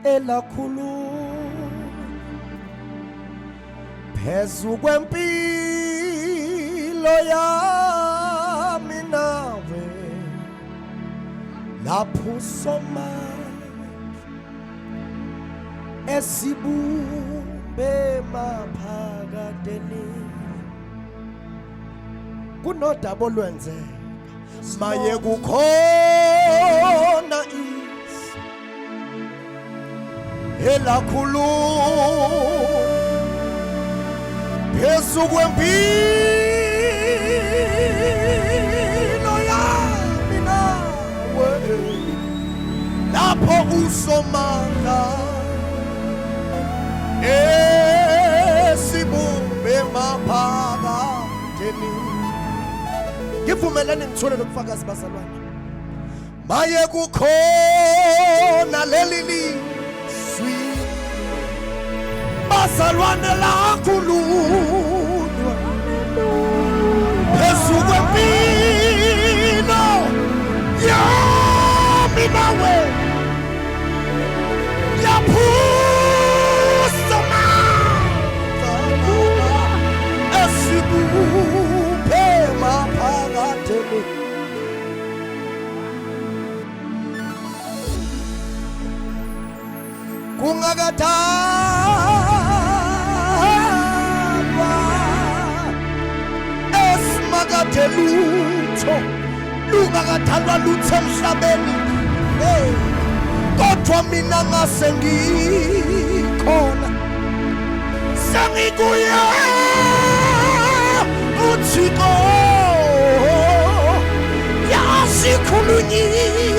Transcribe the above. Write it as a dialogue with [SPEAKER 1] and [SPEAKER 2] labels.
[SPEAKER 1] elakhulu phezu kwempilo yami nawe lapho somandla esibumbe maphakadeni kunodaba olwenzeka maye kukhona elakhulu phezu kwempilo yami nawe lapho usomandla esibumbe maphakadeni. Ngivumelane ngithole lobufakazi bazalwane. Maye kukhona leli lizwi bazalwane lakhulunywa phezu kwempilo yami nawe laphusa amandla esibumbe maphakadeni. Kungakadalwa esimakade lutho lungakadalwa lutho emhlabeni, kodwa mina ngase ngikhona sengikuye uThixo yasikhulunyile